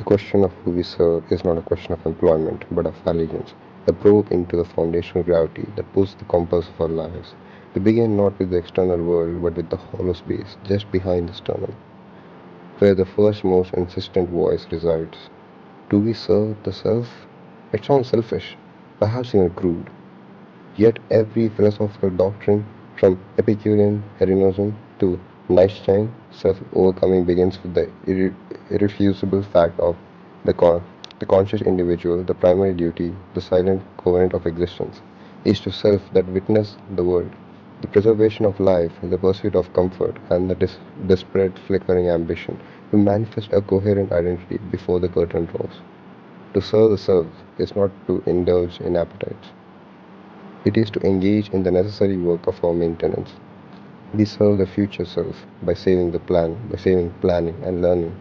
question of who we serve is not a question of employment, but of allegiance, a probe into the foundational gravity that pulls the compass of our lives. We begin not with the external world, but with the hollow space just behind the sternum, where the first most insistent voice resides. Do we serve the self? It sounds selfish, perhaps even crude. Yet every philosophical doctrine, from Epicurean hedonism to Nietzschean self-overcoming, begins with the irrefutable fact of the, con- the conscious individual, the primary duty, the silent covenant of existence, is to self that witness the world. The preservation of life, the pursuit of comfort, and the desperate flickering ambition to manifest a coherent identity before the curtain draws. To serve the self is not to indulge in appetites. It is to engage in the necessary work of our maintenance. We serve the future self by saving planning and learning.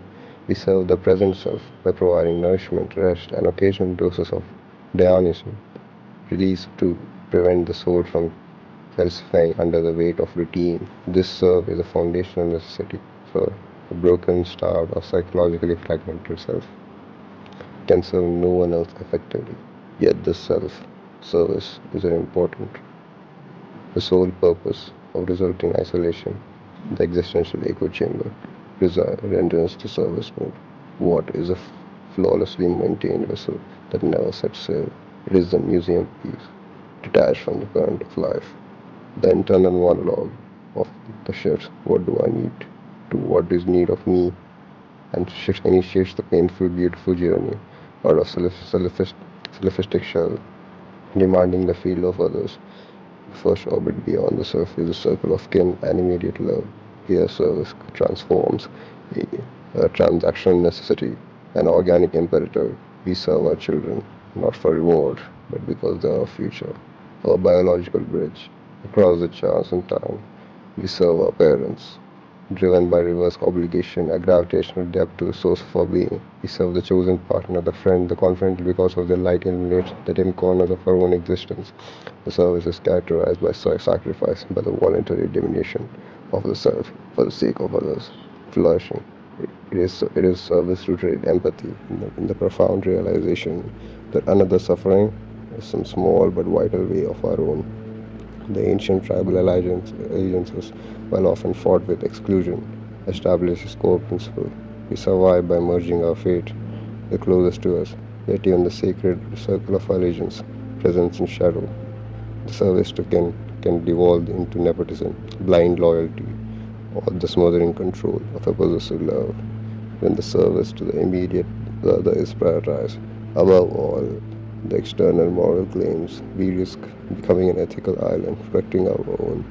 We serve the present self by providing nourishment, rest, and occasional doses of Dionysian release to prevent the soul from calcifying under the weight of routine. This serve is a foundational necessity for a broken, starved, or psychologically fragmented self. Can serve no one else effectively. Yet this self service is an important. The sole purpose of resulting isolation, the existential echo chamber, renders the service mode. What is a flawlessly maintained vessel that never sets sail? It is the museum piece, detached from the current of life. The internal monologue of the shift, what do I need, to what is need of me, and shift initiates the painful, beautiful journey out of selfistic shell, demanding the field of others. First orbit beyond the self is a circle of kin and immediate love. Here service transforms a transactional necessity, an organic imperative. We serve our children, not for reward, but because they are our future, our biological bridge across the chance and time. We serve our parents, driven by reverse obligation, a gravitational depth to the source of our being. We serve the chosen partner, the friend, the confidant because of their light illuminates the dim corners of our own existence. The service is characterized by sacrifice, by the voluntary diminution of the self for the sake of others. Flourishing. It is service rooted in empathy, in the profound realization that another suffering is some small but vital way of our own. The ancient tribal allegiances, while often fought with exclusion, established a core principle. We survive by merging our fate, the closest to us, yet even the sacred circle of allegiance, presence in shadow. The service to kin can devolve into nepotism, blind loyalty, or the smothering control of a possessive love. When the service to the immediate other is prioritized above all the external moral claims, we risk becoming an ethical island, protecting our own,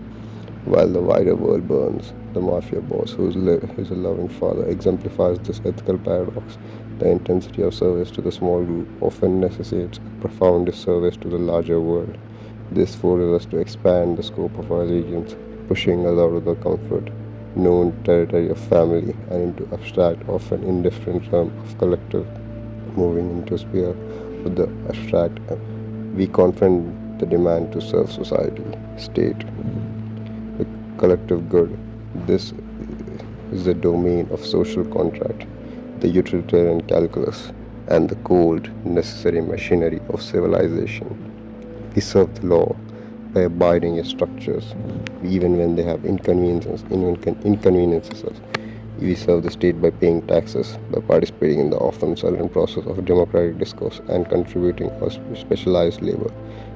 while the wider world burns. The mafia boss, who is a loving father, exemplifies this ethical paradox. The intensity of service to the small group often necessitates a profound disservice to the larger world. This forces us to expand the scope of our allegiance, pushing us out of the comfort known territory of family and into abstract, often indifferent realm of collective, moving into a sphere of the abstract. We confront the demand to serve society, state, the collective good. This is the domain of social contract, the utilitarian calculus, and the cold, necessary machinery of civilization. We serve the law by abiding its structures, even when they have inconveniences us. We serve the state by paying taxes, by participating in the often silent process of democratic discourse, and contributing our specialized labor,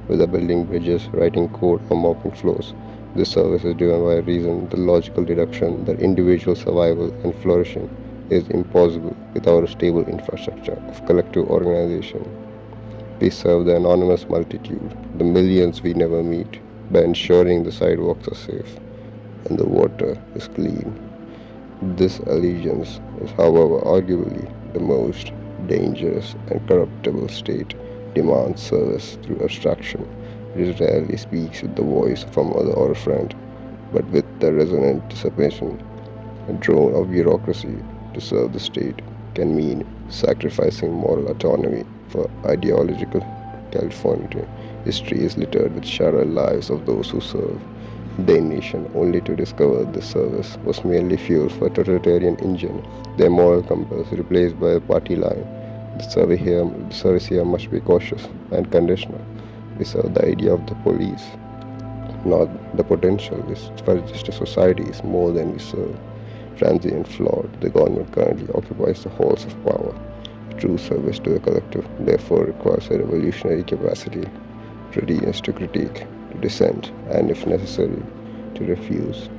whether building bridges, writing code, or mopping floors. This service is driven by a reason, the logical deduction that individual survival and flourishing is impossible without a stable infrastructure of collective organization. We serve the anonymous multitude, the millions we never meet, by ensuring the sidewalks are safe and the water is clean. This allegiance is, however, arguably the most dangerous and corruptible state demands service through abstraction. It rarely speaks with the voice of a mother or a friend, but with the resonant dissipation and drone of bureaucracy. To serve the state can mean sacrificing moral autonomy for ideological conformity. History is littered with shattered lives of those who serve. their nation, only to discover this service was merely fuel for a totalitarian engine, their moral compass replaced by a party line. The service here must be cautious and conditional. We serve the idea of the police, not the potential for just a society is more than we serve. Transient flawed, the government currently occupies the halls of power. True service to the collective therefore requires a revolutionary capacity, readiness to critique, to dissent, and if necessary, to refuse.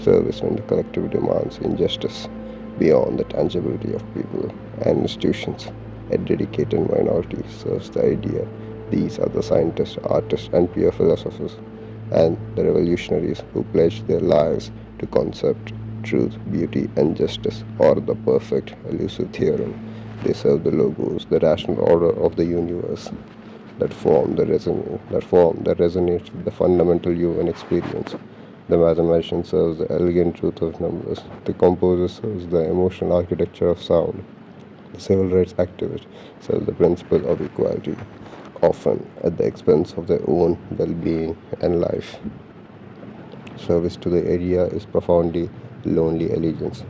Service when the collective demands injustice beyond the tangibility of people and institutions. A dedicated minority serves the idea these are the scientists, artists, and pure philosophers, and the revolutionaries who pledged their lives to concept, truth, beauty, and justice, or the perfect elusive theorem. They serve the logos, the rational order of the universe, that resonates with the fundamental human experience. The mathematician serves the elegant truth of numbers. The composer serves the emotional architecture of sound. The civil rights activist serves the principle of equality, often at the expense of their own well-being and life. Service to the area is profoundly lonely allegiance.